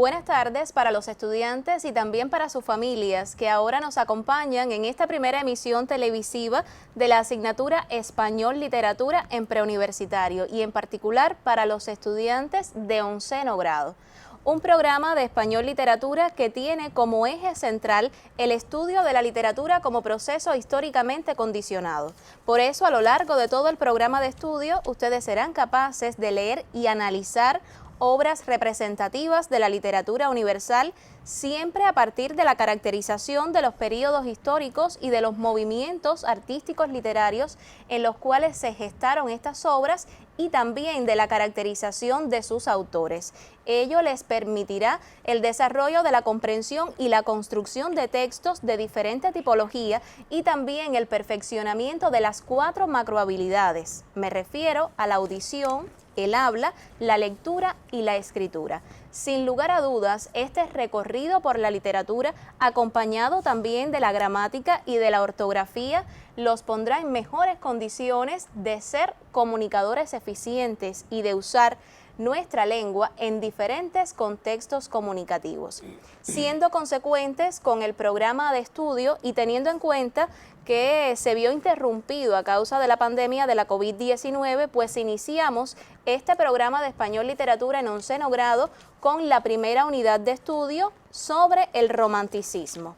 Buenas tardes para los estudiantes y también para sus familias que ahora nos acompañan en esta primera emisión televisiva de la asignatura Español Literatura en Preuniversitario y en particular para los estudiantes de 11º grado. Un programa de Español Literatura que tiene como eje central el estudio de la literatura como proceso históricamente condicionado. Por eso, a lo largo de todo el programa de estudio, ustedes serán capaces de leer y analizar obras representativas de la literatura universal, siempre a partir de la caracterización de los periodos históricos y de los movimientos artísticos literarios en los cuales se gestaron estas obras y también de la caracterización de sus autores. Ello les permitirá el desarrollo de la comprensión y la construcción de textos de diferente tipología y también el perfeccionamiento de las 4 macrohabilidades. Me refiero a la audición, el habla, la lectura y la escritura. Sin lugar a dudas, este recorrido por la literatura, acompañado también de la gramática y de la ortografía, los pondrá en mejores condiciones de ser comunicadores eficientes y de usar nuestra lengua en diferentes contextos comunicativos, siendo consecuentes con el programa de estudio y teniendo en cuenta que se vio interrumpido a causa de la pandemia de la COVID-19, pues iniciamos este programa de Español Literatura en 11º grado con la primera unidad de estudio sobre el romanticismo.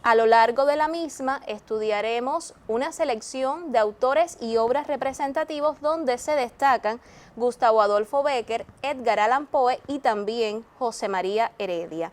A lo largo de la misma estudiaremos una selección de autores y obras representativos donde se destacan Gustavo Adolfo Bécquer, Edgar Allan Poe y también José María Heredia.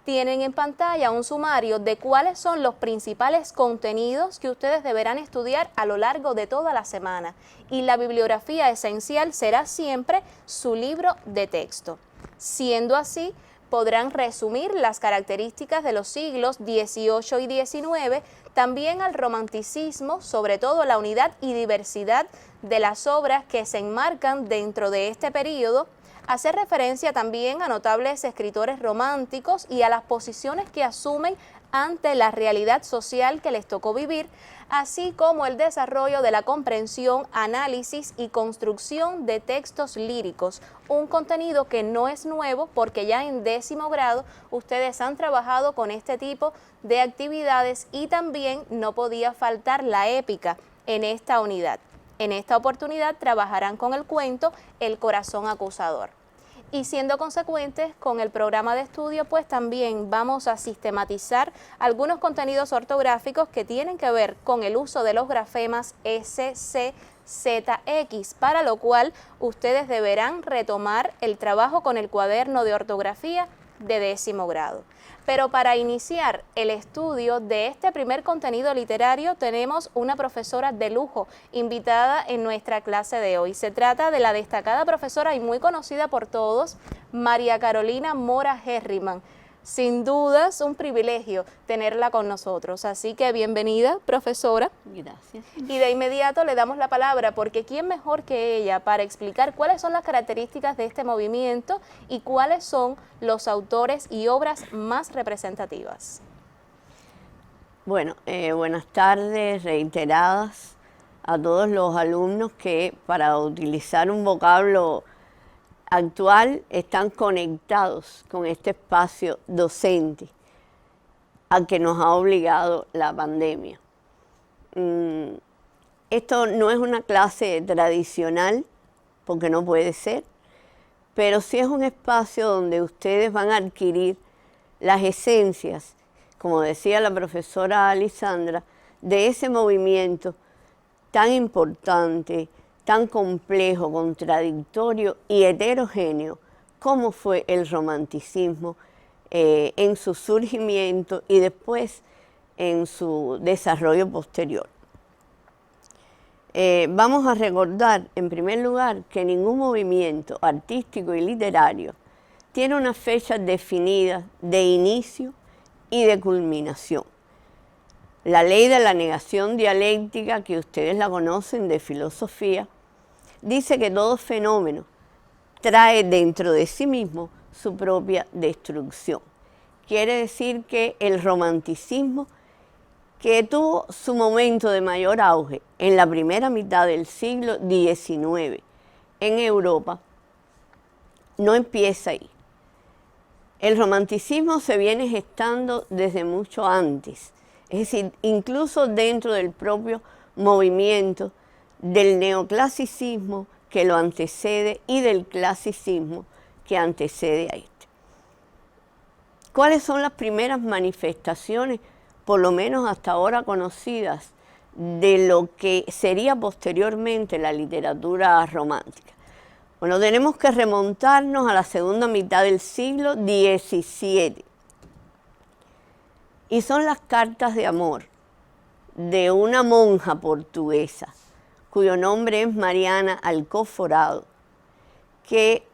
Tienen en pantalla un sumario de cuáles son los principales contenidos que ustedes deberán estudiar a lo largo de toda la semana. Y la bibliografía esencial será siempre su libro de texto. Siendo así, podrán resumir las características de los siglos XVIII y XIX, también al romanticismo, sobre todo la unidad y diversidad de las obras que se enmarcan dentro de este periodo, hacer referencia también a notables escritores románticos y a las posiciones que asumen ante la realidad social que les tocó vivir, así como el desarrollo de la comprensión, análisis y construcción de textos líricos, un contenido que no es nuevo porque ya en 10º grado ustedes han trabajado con este tipo de actividades y también no podía faltar la épica en esta unidad. En esta oportunidad trabajarán con el cuento El corazón acusador. Y siendo consecuentes con el programa de estudio, pues también vamos a sistematizar algunos contenidos ortográficos que tienen que ver con el uso de los grafemas S, C, Z, X, para lo cual ustedes deberán retomar el trabajo con el cuaderno de ortografía de 10º grado. Pero para iniciar el estudio de este primer contenido literario tenemos una profesora de lujo invitada en nuestra clase de hoy. Se trata de la destacada profesora y muy conocida por todos, María Carolina Mora Herriman. Sin dudas, un privilegio tenerla con nosotros. Así que bienvenida, profesora. Gracias. Y de inmediato le damos la palabra, porque ¿quién mejor que ella para explicar cuáles son las características de este movimiento y cuáles son los autores y obras más representativas? Bueno, buenas tardes reiteradas a todos los alumnos que, para utilizar un vocablo actual, están conectados con este espacio docente al que nos ha obligado la pandemia. Esto no es una clase tradicional, porque no puede ser, pero sí es un espacio donde ustedes van a adquirir las esencias, como decía la profesora Alisandra, de ese movimiento tan importante, tan complejo, contradictorio y heterogéneo como fue el romanticismo en su surgimiento y después en su desarrollo posterior. Vamos a recordar, en primer lugar, que ningún movimiento artístico y literario tiene una fecha definida de inicio y de culminación. La ley de la negación dialéctica, que ustedes la conocen de filosofía, dice que todo fenómeno trae dentro de sí mismo su propia destrucción. Quiere decir que el romanticismo, que tuvo su momento de mayor auge en la primera mitad del siglo XIX en Europa, no empieza ahí. El romanticismo se viene gestando desde mucho antes, es decir, incluso dentro del propio movimiento del neoclasicismo que lo antecede y del clasicismo que antecede a este. ¿Cuáles son las primeras manifestaciones, por lo menos hasta ahora conocidas, de lo que sería posteriormente la literatura romántica? Bueno, tenemos que remontarnos a la segunda mitad del siglo XVII. Y son las cartas de amor de una monja portuguesa, cuyo nombre es Mariana Alcoforado, que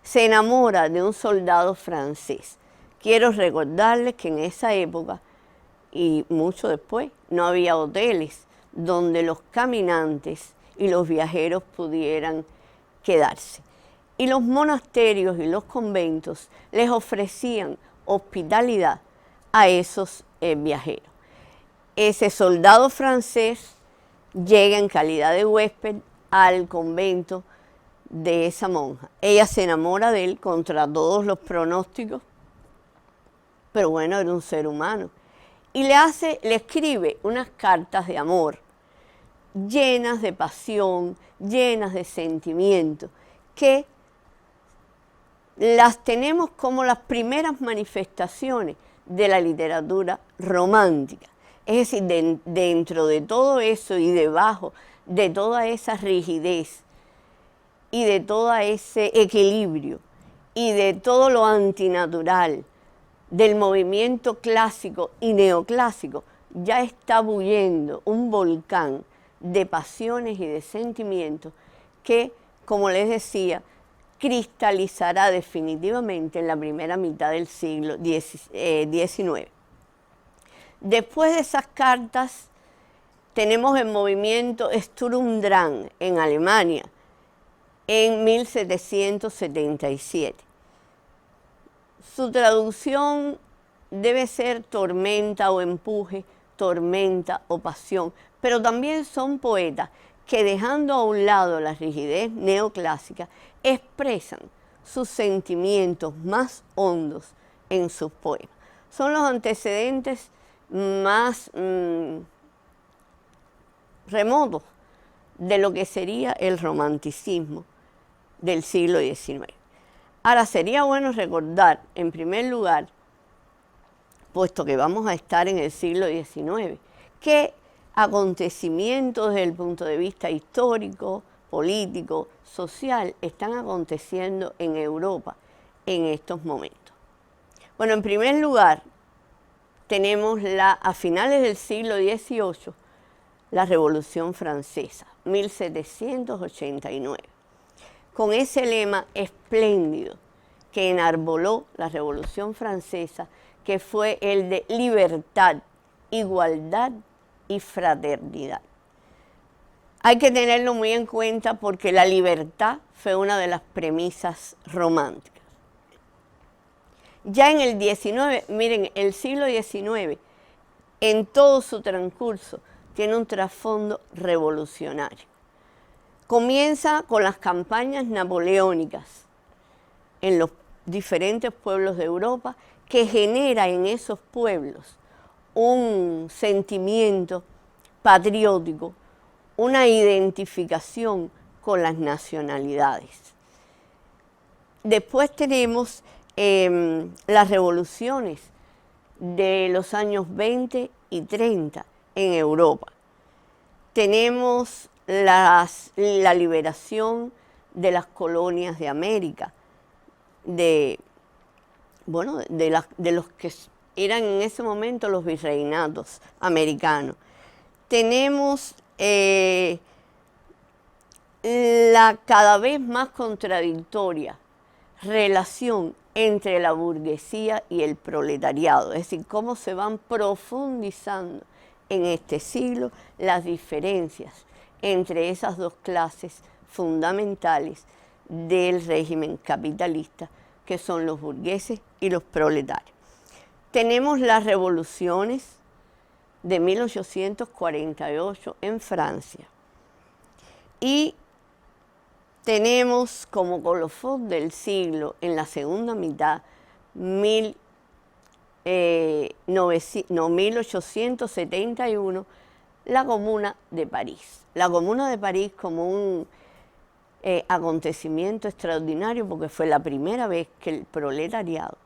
se enamora de un soldado francés. Quiero recordarles que en esa época, y mucho después, no había hoteles donde los caminantes y los viajeros pudieran quedarse. Y los monasterios y los conventos les ofrecían hospitalidad a esos viajeros. Ese soldado francés llega en calidad de huésped al convento de esa monja. Ella se enamora de él contra todos los pronósticos, pero bueno, era un ser humano. Y le escribe unas cartas de amor llenas de pasión, llenas de sentimiento, que las tenemos como las primeras manifestaciones de la literatura romántica. Es decir, dentro de todo eso y debajo de toda esa rigidez y de todo ese equilibrio y de todo lo antinatural del movimiento clásico y neoclásico, ya está bullendo un volcán de pasiones y de sentimientos que, como les decía, cristalizará definitivamente en la primera mitad del siglo XIX. Después de esas cartas tenemos el movimiento Sturm und Drang en Alemania en 1777. Su traducción debe ser tormenta o empuje, tormenta o pasión, pero también son poetas que, dejando a un lado la rigidez neoclásica, expresan sus sentimientos más hondos en sus poemas. Son los antecedentes más remotos de lo que sería el romanticismo del siglo XIX. Ahora, sería bueno recordar, en primer lugar, puesto que vamos a estar en el siglo XIX, que acontecimientos desde el punto de vista histórico, político, social, están aconteciendo en Europa en estos momentos. Bueno, en primer lugar, tenemos a finales del siglo XVIII, la Revolución Francesa, 1789, con ese lema espléndido que enarboló la Revolución Francesa, que fue el de libertad, igualdad y fraternidad. Hay que tenerlo muy en cuenta porque la libertad fue una de las premisas románticas. Ya en el XIX, miren, el siglo XIX, en todo su transcurso, tiene un trasfondo revolucionario. Comienza con las campañas napoleónicas en los diferentes pueblos de Europa, que genera en esos pueblos un sentimiento patriótico, una identificación con las nacionalidades. Después tenemos las revoluciones de los años 20 y 30 en Europa. Tenemos la liberación de las colonias de América, de los que eran en ese momento los virreinatos americanos. Tenemos la cada vez más contradictoria relación entre la burguesía y el proletariado, es decir, cómo se van profundizando en este siglo las diferencias entre esas dos clases fundamentales del régimen capitalista, que son los burgueses y los proletarios. Tenemos las revoluciones de 1848 en Francia y tenemos como colofón del siglo, en la segunda mitad, 1871, la Comuna de París. La Comuna de París como un acontecimiento extraordinario porque fue la primera vez que el proletariado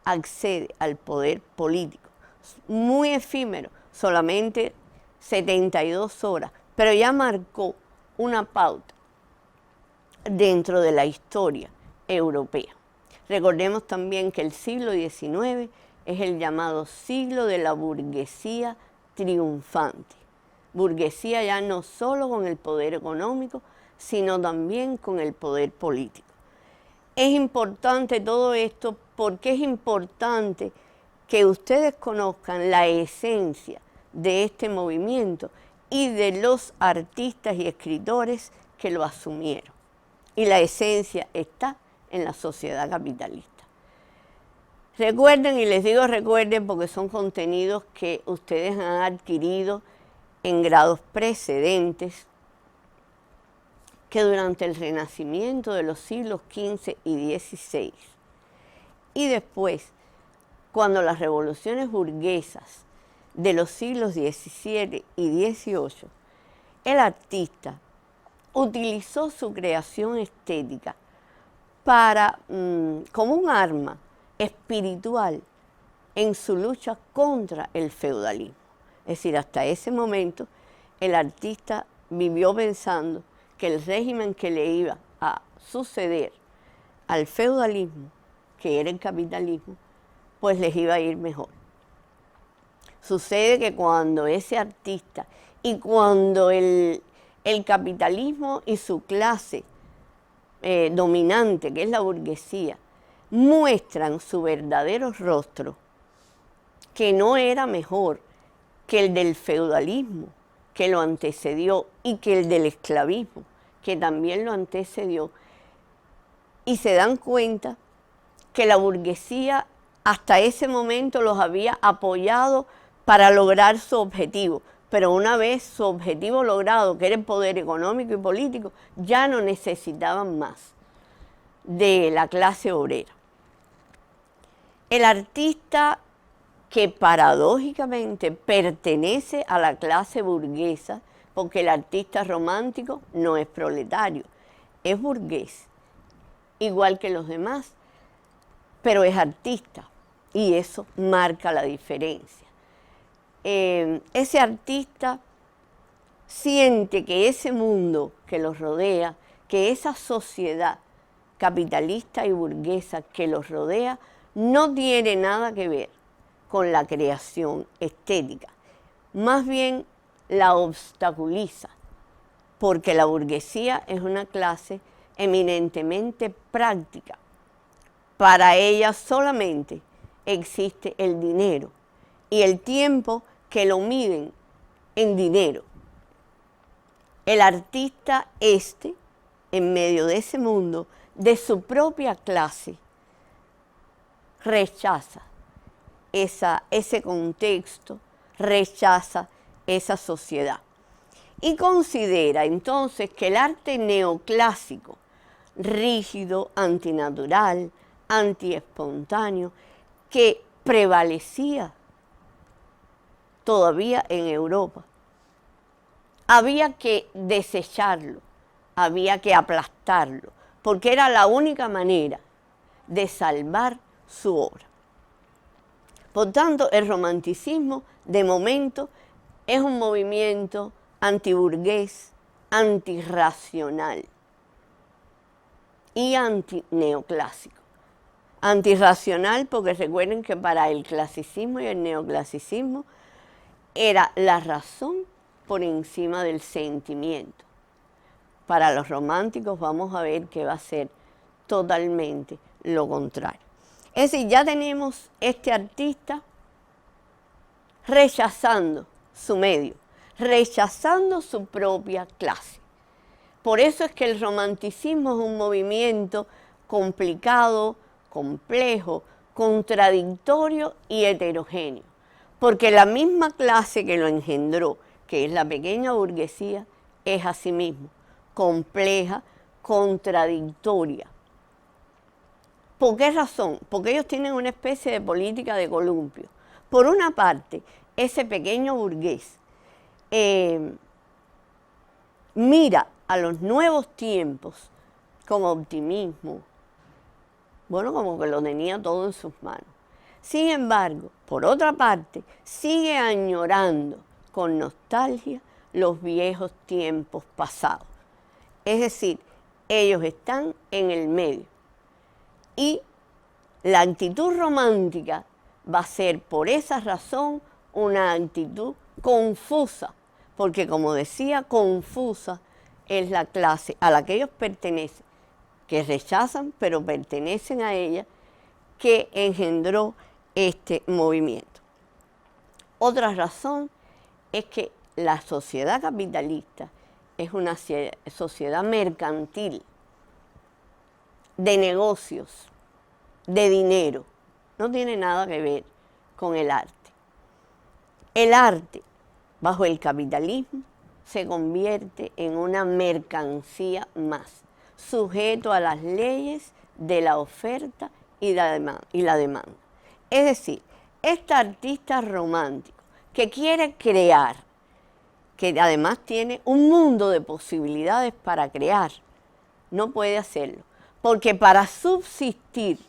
accede al poder político. Muy efímero, solamente 72 horas, pero ya marcó una pauta dentro de la historia europea. Recordemos también que el siglo XIX es el llamado siglo de la burguesía triunfante. Burguesía ya no solo con el poder económico, sino también con el poder político. Es importante todo esto porque es importante que ustedes conozcan la esencia de este movimiento y de los artistas y escritores que lo asumieron. Y la esencia está en la sociedad capitalista. Recuerden, y les digo recuerden porque son contenidos que ustedes han adquirido en grados precedentes, que durante el Renacimiento de los siglos XV y XVI, y después, cuando las revoluciones burguesas de los siglos XVII y XVIII, el artista utilizó su creación estética para, como un arma espiritual en su lucha contra el feudalismo. Es decir, hasta ese momento el artista vivió pensando que el régimen que le iba a suceder al feudalismo, que era el capitalismo, pues les iba a ir mejor. Sucede que cuando ese artista y cuando el capitalismo y su clase dominante, que es la burguesía, muestran su verdadero rostro, que no era mejor que el del feudalismo, que lo antecedió, y que el del esclavismo, que también lo antecedió, y se dan cuenta que la burguesía hasta ese momento los había apoyado para lograr su objetivo, pero una vez su objetivo logrado, que era el poder económico y político, ya no necesitaban más de la clase obrera. El artista que paradójicamente pertenece a la clase burguesa, porque el artista romántico no es proletario, es burgués, igual que los demás, pero es artista, y eso marca la diferencia. Ese artista siente que ese mundo que los rodea, que esa sociedad capitalista y burguesa que los rodea, no tiene nada que ver con la creación estética. Más bien la obstaculiza, porque la burguesía es una clase eminentemente práctica. Para ella solamente existe el dinero y el tiempo que lo miden en dinero. El artista en medio de ese mundo, de su propia clase, rechaza ese contexto, rechaza esa sociedad. Y considera entonces que el arte neoclásico, rígido, antinatural, antiespontáneo, que prevalecía todavía en Europa, había que desecharlo, había que aplastarlo, porque era la única manera de salvar su obra. Por tanto, el romanticismo, de momento, es un movimiento antiburgués, antirracional y antineoclásico. Antirracional porque recuerden que para el clasicismo y el neoclasicismo era la razón por encima del sentimiento. Para los románticos vamos a ver que va a ser totalmente lo contrario. Es decir, ya tenemos este artista rechazando su medio, rechazando su propia clase. Por eso es que el romanticismo es un movimiento complicado, complejo, contradictorio y heterogéneo. Porque la misma clase que lo engendró, que es la pequeña burguesía, es asimismo compleja, contradictoria ¿Por qué razón? Porque ellos tienen una especie de política de columpio. Por una parte, ese pequeño burgués mira a los nuevos tiempos con optimismo, bueno, como que lo tenía todo en sus manos. Sin embargo, por otra parte, sigue añorando con nostalgia los viejos tiempos pasados. Es decir, ellos están en el medio. Y la actitud romántica va a ser, por esa razón, una actitud confusa, porque como decía, confusa es la clase a la que ellos pertenecen, que rechazan, pero pertenecen a ella, que engendró este movimiento. Otra razón es que la sociedad capitalista es una sociedad mercantil, de negocios, de dinero. No tiene nada que ver con el arte. El arte, bajo el capitalismo, se convierte en una mercancía más, sujeto a las leyes de la oferta y la demanda. Es decir, este artista romántico que quiere crear, que además tiene un mundo de posibilidades para crear, no puede hacerlo, porque para subsistir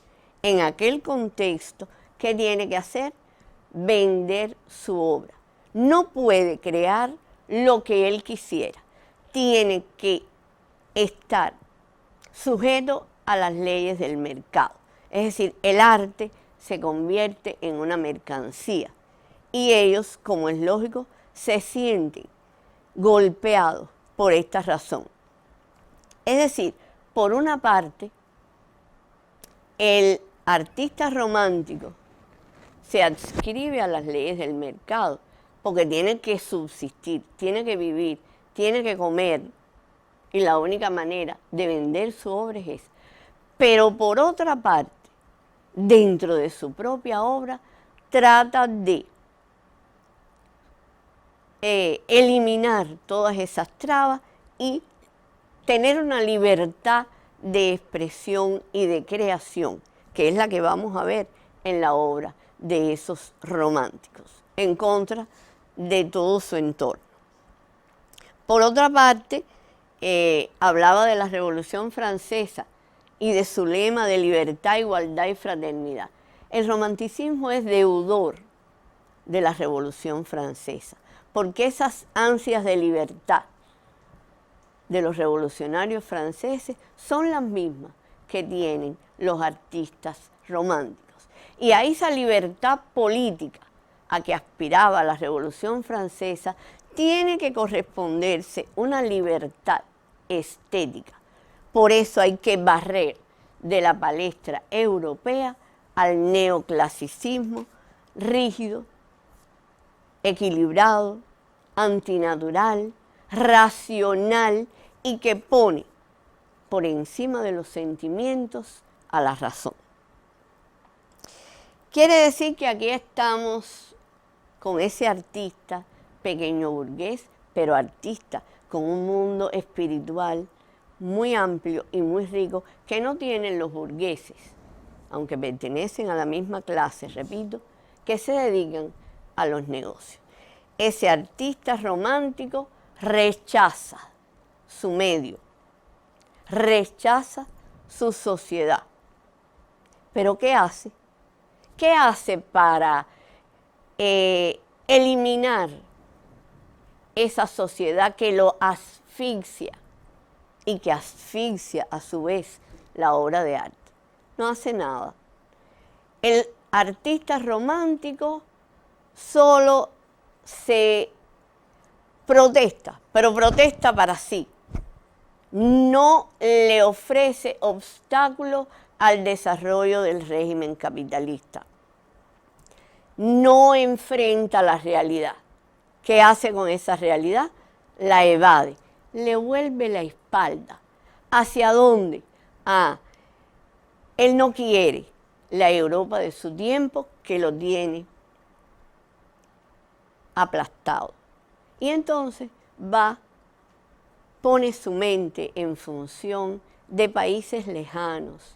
en aquel contexto, ¿qué tiene que hacer? Vender su obra. No puede crear lo que él quisiera. Tiene que estar sujeto a las leyes del mercado. Es decir, el arte se convierte en una mercancía y ellos, como es lógico, se sienten golpeados por esta razón. Es decir, por una parte, el artista romántico se adscribe a las leyes del mercado porque tiene que subsistir, tiene que vivir, tiene que comer y la única manera de vender su obra es esa. Pero por otra parte, dentro de su propia obra, trata de eliminar todas esas trabas y tener una libertad de expresión y de creación, que es la que vamos a ver en la obra de esos románticos, en contra de todo su entorno. Por otra parte, hablaba de la Revolución Francesa y de su lema de libertad, igualdad y fraternidad. El romanticismo es deudor de la Revolución Francesa, porque esas ansias de libertad de los revolucionarios franceses son las mismas que tienen los artistas románticos. Y a esa libertad política a que aspiraba la Revolución Francesa tiene que corresponderse una libertad estética. Por eso hay que barrer de la palestra europea al neoclasicismo rígido, equilibrado, antinatural, racional y que pone por encima de los sentimientos a la razón. Quiere decir que aquí estamos con ese artista pequeño burgués, pero artista con un mundo espiritual muy amplio y muy rico que no tienen los burgueses, aunque pertenecen a la misma clase, repito, que se dedican a los negocios. Ese artista romántico rechaza su medio, rechaza su sociedad. ¿Pero qué hace? ¿Qué hace para eliminar esa sociedad que lo asfixia y que asfixia a su vez la obra de arte? No hace nada. El artista romántico solo se protesta, pero protesta para sí. No le ofrece obstáculos al desarrollo del régimen capitalista. No enfrenta la realidad. ¿Qué hace con esa realidad? La evade, le vuelve la espalda. ¿Hacia dónde? Él no quiere la Europa de su tiempo que lo tiene aplastado. Y entonces pone su mente en función de países lejanos,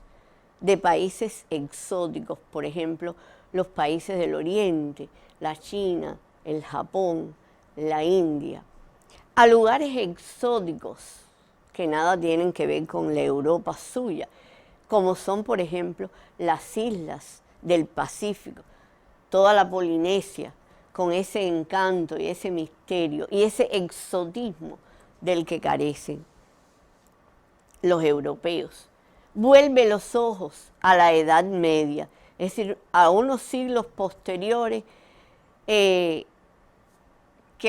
de países exóticos, por ejemplo, los países del Oriente, la China, el Japón, la India, a lugares exóticos que nada tienen que ver con la Europa suya, como son, por ejemplo, las islas del Pacífico, toda la Polinesia, con ese encanto y ese misterio y ese exotismo del que carecen los europeos. Vuelve los ojos a la Edad Media, es decir, a unos siglos posteriores que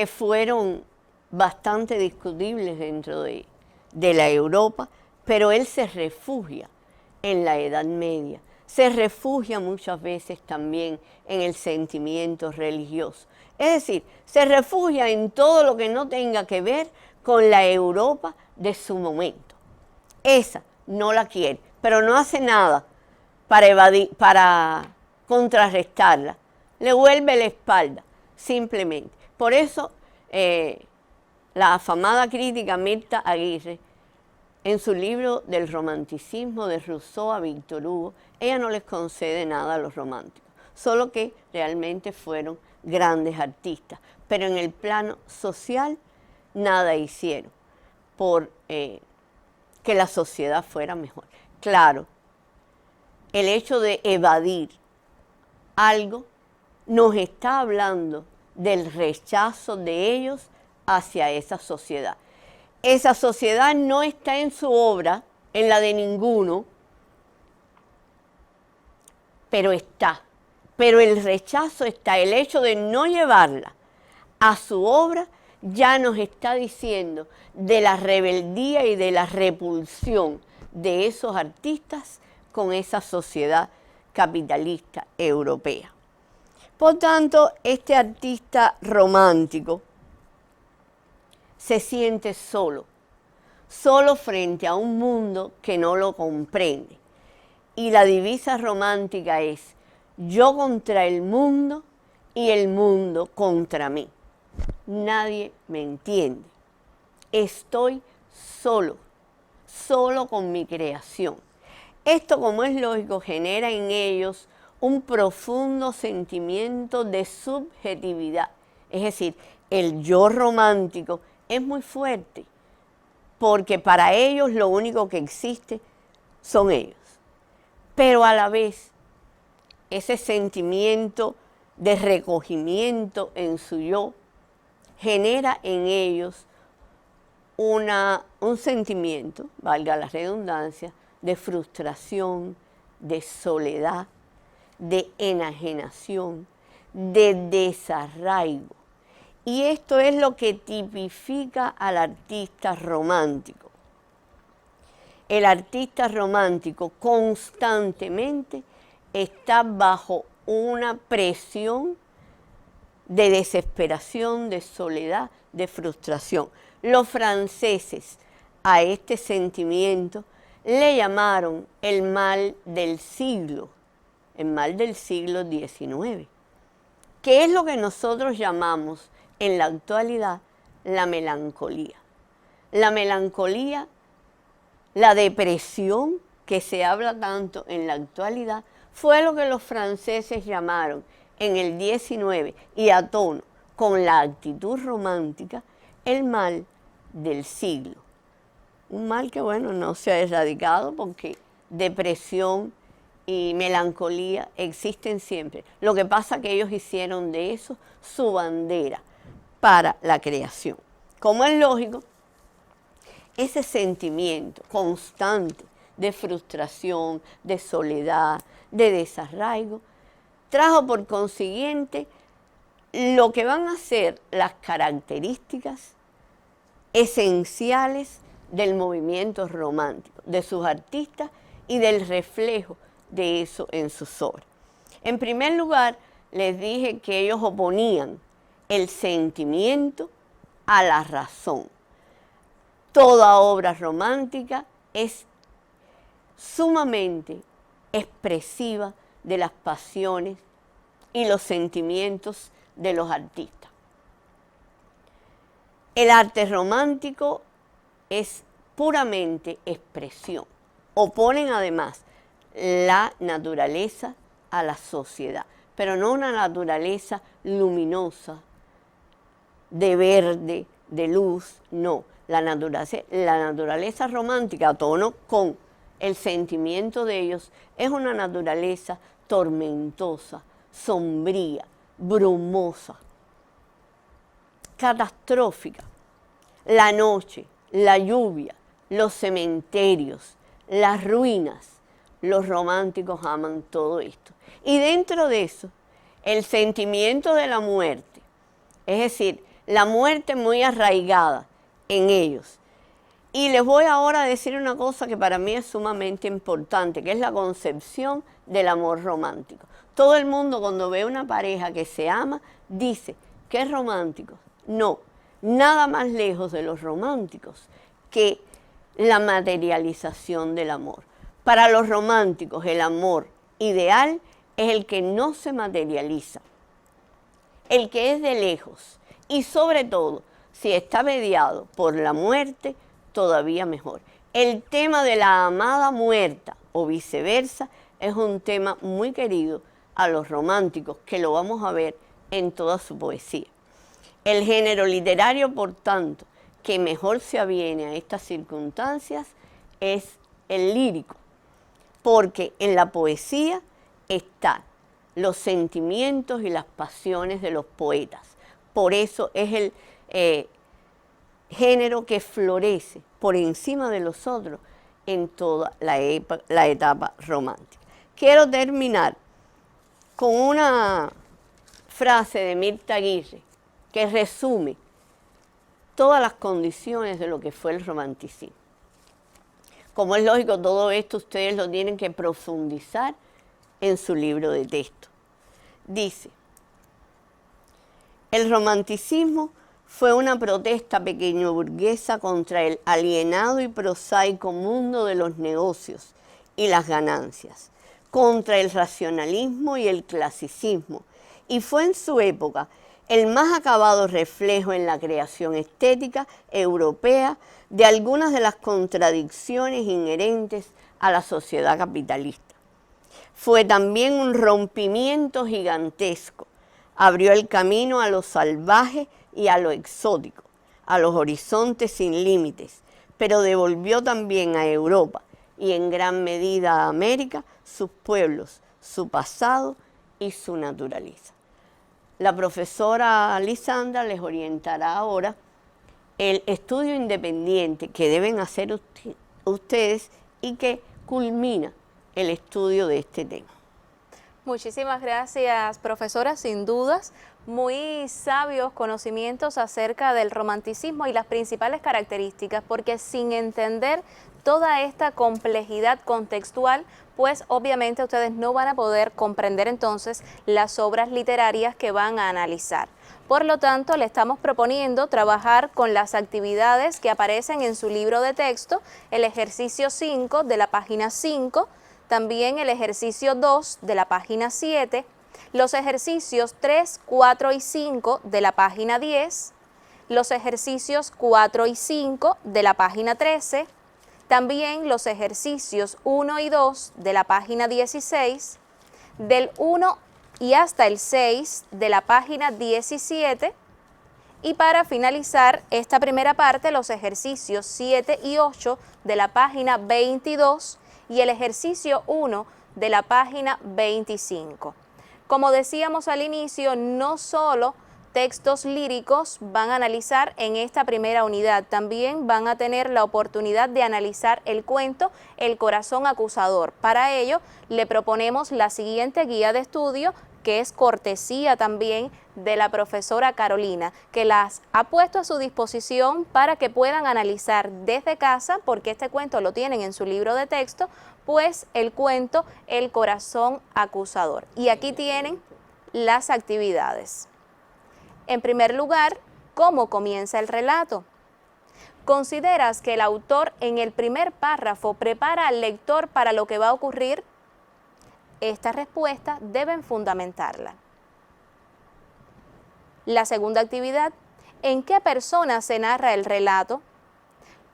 fueron bastante discutibles dentro de la Europa, pero él se refugia en la Edad Media, se refugia muchas veces también en el sentimiento religioso. Es decir, se refugia en todo lo que no tenga que ver con la Europa de su momento. Esa no la quiere, pero no hace nada para contrarrestarla. Le vuelve la espalda, simplemente. Por eso la afamada crítica Mirta Aguirre, en su libro del romanticismo de Rousseau a Víctor Hugo, ella no les concede nada a los románticos, solo que realmente fueron grandes artistas, pero en el plano social nada hicieron por que la sociedad fuera mejor. Claro, el hecho de evadir algo nos está hablando del rechazo de ellos hacia esa sociedad. Esa sociedad no está en su obra, en la de ninguno, pero está. Pero el rechazo está, el hecho de no llevarla a su obra ya nos está diciendo de la rebeldía y de la repulsión de esos artistas con esa sociedad capitalista europea. Por tanto, este artista romántico se siente solo, solo frente a un mundo que no lo comprende. Y la divisa romántica es: yo contra el mundo y el mundo contra mí. Nadie me entiende. Estoy solo, solo con mi creación. Esto, como es lógico, genera en ellos un profundo sentimiento de subjetividad. Es decir, el yo romántico es muy fuerte, porque para ellos lo único que existe son ellos. Pero a la vez, ese sentimiento de recogimiento en su yo genera en ellos un sentimiento, valga la redundancia, de frustración, de soledad, de enajenación, de desarraigo. Y esto es lo que tipifica al artista romántico. El artista romántico constantemente está bajo una presión de desesperación, de soledad, de frustración. Los franceses a este sentimiento le llamaron el mal del siglo XIX, que es lo que nosotros llamamos en la actualidad la melancolía. La melancolía, la depresión que se habla tanto en la actualidad, fue lo que los franceses llamaron en el XIX y a tono con la actitud romántica el mal del siglo. Un mal que, bueno, no se ha erradicado porque depresión y melancolía existen siempre. Lo que pasa es que ellos hicieron de eso su bandera para la creación. Como es lógico, ese sentimiento constante de frustración, de soledad, de desarraigo, trajo por consiguiente lo que van a ser las características esenciales del movimiento romántico, de sus artistas y del reflejo de eso en sus obras. En primer lugar, les dije que ellos oponían el sentimiento a la razón. Toda obra romántica es sumamente expresiva de las pasiones y los sentimientos de los artistas. El arte romántico es puramente expresión. Oponen además la naturaleza a la sociedad, pero no una naturaleza luminosa, de verde, de luz, no. La naturaleza romántica, a tono con el sentimiento de ellos, es una naturaleza tormentosa, sombría, brumosa, catastrófica. La noche, la lluvia, los cementerios, las ruinas, los románticos aman todo esto. Y dentro de eso, el sentimiento de la muerte, es decir, la muerte muy arraigada en ellos. Y les voy ahora a decir una cosa que para mí es sumamente importante, que es la concepción del amor romántico. Todo el mundo cuando ve una pareja que se ama, dice que es romántico. No, nada más lejos de los románticos que la materialización del amor. Para los románticos, el amor ideal es el que no se materializa, el que es de lejos y sobre todo, si está mediado por la muerte, todavía mejor. El tema de la amada muerta o viceversa es un tema muy querido a los románticos, que lo vamos a ver en toda su poesía. El género literario, por tanto, que mejor se aviene a estas circunstancias es el lírico, porque en la poesía están los sentimientos y las pasiones de los poetas. Por eso es el género que florece por encima de los otros en toda la etapa romántica. Quiero terminar con una frase de Mirta Aguirre que resume todas las condiciones de lo que fue el romanticismo. Como es lógico, todo esto ustedes lo tienen que profundizar en su libro de texto. Dice: el romanticismo fue una protesta pequeño burguesa contra el alienado y prosaico mundo de los negocios y las ganancias, contra el racionalismo y el clasicismo, y fue en su época el más acabado reflejo en la creación estética europea de algunas de las contradicciones inherentes a la sociedad capitalista. Fue también un rompimiento gigantesco. Abrió el camino a lo salvaje y a lo exótico, a los horizontes sin límites, pero devolvió también a Europa y en gran medida a América sus pueblos, su pasado y su naturaleza. La profesora Lisandra les orientará ahora el estudio independiente que deben hacer ustedes y que culmina el estudio de este tema. Muchísimas gracias, profesora. Sin dudas, muy sabios conocimientos acerca del romanticismo y las principales características, porque sin entender toda esta complejidad contextual, pues obviamente ustedes no van a poder comprender entonces las obras literarias que van a analizar. Por lo tanto, le estamos proponiendo trabajar con las actividades que aparecen en su libro de texto, el ejercicio 5 de la página 5, también el ejercicio 2 de la página 7, los ejercicios 3, 4 y 5 de la página 10, los ejercicios 4 y 5 de la página 13, también los ejercicios 1 y 2 de la página 16, del 1 y hasta el 6 de la página 17, y para finalizar esta primera parte, los ejercicios 7 y 8 de la página 22 y el ejercicio 1 de la página 25. Como decíamos al inicio, no solo textos líricos van a analizar en esta primera unidad, también van a tener la oportunidad de analizar el cuento El corazón acusador. Para ello, le proponemos la siguiente guía de estudio, que es cortesía también de la profesora Carolina, que las ha puesto a su disposición para que puedan analizar desde casa, porque este cuento lo tienen en su libro de texto, pues el cuento El corazón acusador. Y aquí tienen las actividades. En primer lugar, ¿cómo comienza el relato? ¿Consideras que el autor en el primer párrafo prepara al lector para lo que va a ocurrir? Esta respuesta deben fundamentarla. La segunda actividad, ¿en qué persona se narra el relato?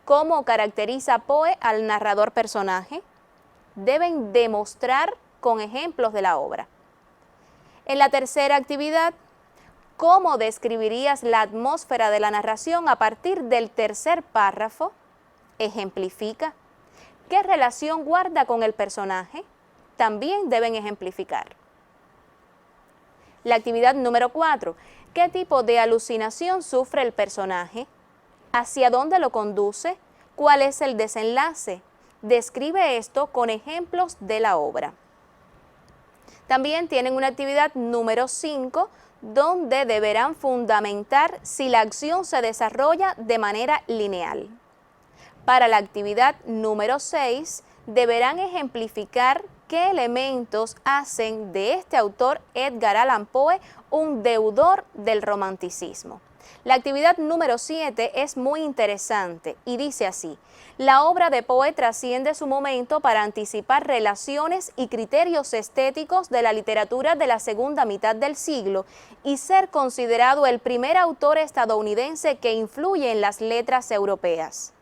¿Cómo caracteriza Poe al narrador personaje? deben demostrar con ejemplos de la obra. En la tercera actividad, ¿cómo describirías la atmósfera de la narración a partir del tercer párrafo? Ejemplifica. ¿Qué relación guarda con el personaje? También deben ejemplificar. La actividad número 4. ¿Qué tipo de alucinación sufre el personaje? ¿Hacia dónde lo conduce? ¿Cuál es el desenlace? Describe esto con ejemplos de la obra. También tienen una actividad número 5, donde deberán fundamentar si la acción se desarrolla de manera lineal. Para la actividad número 6, deberán ejemplificar qué elementos hacen de este autor Edgar Allan Poe un deudor del romanticismo. La actividad número 7 es muy interesante y dice así: la obra de Poe trasciende su momento para anticipar relaciones y criterios estéticos de la literatura de la segunda mitad del siglo y ser considerado el primer autor estadounidense que influye en las letras europeas.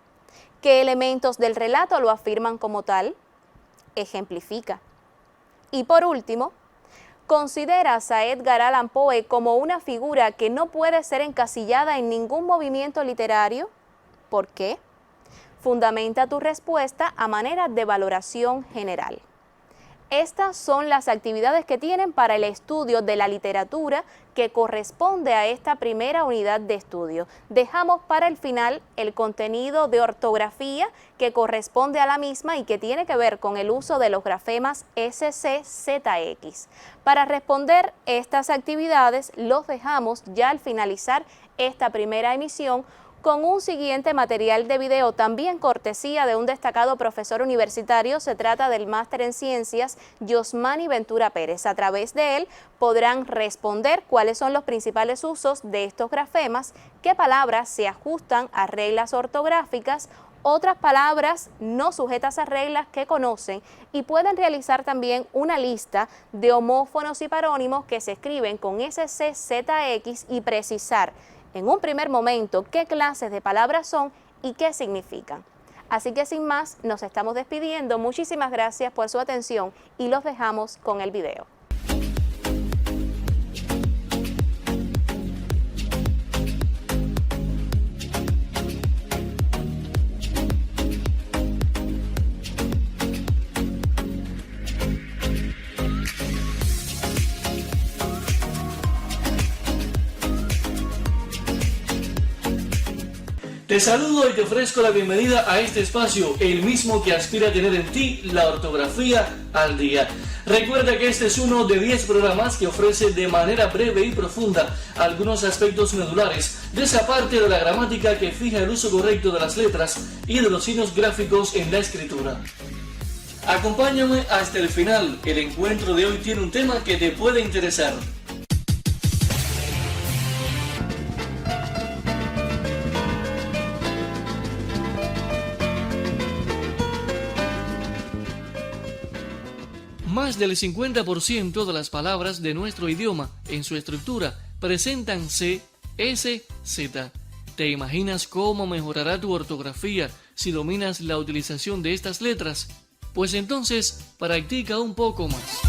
¿Qué elementos del relato lo afirman como tal? Ejemplifica. Y por último, ¿consideras a Edgar Allan Poe como una figura que no puede ser encasillada en ningún movimiento literario? ¿Por qué? Fundamenta tu respuesta a manera de valoración general. Estas son las actividades que tienen para el estudio de la literatura que corresponde a esta primera unidad de estudio. Dejamos para el final el contenido de ortografía que corresponde a la misma y que tiene que ver con el uso de los grafemas SCZX. Para responder estas actividades los dejamos ya al finalizar esta primera emisión con un siguiente material de video, también cortesía de un destacado profesor universitario. Se trata del máster en ciencias Yosmani Ventura Pérez. A través de él podrán responder cuáles son los principales usos de estos grafemas, qué palabras se ajustan a reglas ortográficas, otras palabras no sujetas a reglas que conocen, y pueden realizar también una lista de homófonos y parónimos que se escriben con SCZX y precisar en un primer momento qué clases de palabras son y qué significan. Así que sin más, nos estamos despidiendo. Muchísimas gracias por su atención y los dejamos con el video. Te saludo y te ofrezco la bienvenida a este espacio, el mismo que aspira a tener en ti la ortografía al día. Recuerda que este es uno de 10 programas que ofrece de manera breve y profunda algunos aspectos medulares de esa parte de la gramática que fija el uso correcto de las letras y de los signos gráficos en la escritura. Acompáñame hasta el final. El encuentro de hoy tiene un tema que te puede interesar. Más del 50% de las palabras de nuestro idioma en su estructura presentan C, S, Z. ¿Te imaginas cómo mejorará tu ortografía si dominas la utilización de estas letras? Pues entonces, practica un poco más.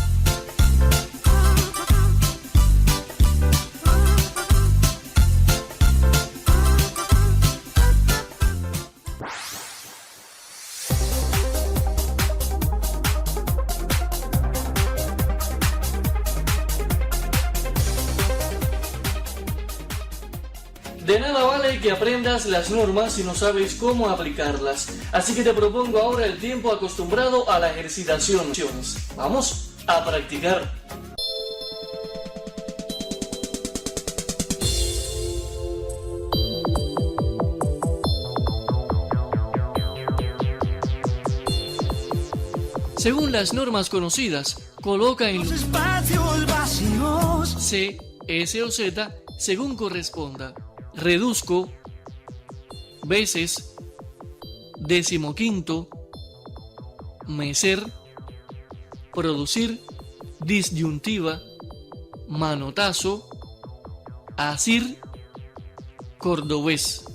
De nada vale que aprendas las normas si no sabes cómo aplicarlas. Así que te propongo ahora el tiempo acostumbrado a la ejercitación. Vamos a practicar. Según las normas conocidas, coloca en los espacios vacíos C, S o Z según corresponda. Reduzco, veces, decimoquinto, meser, producir, disyuntiva, manotazo, asir, cordobés.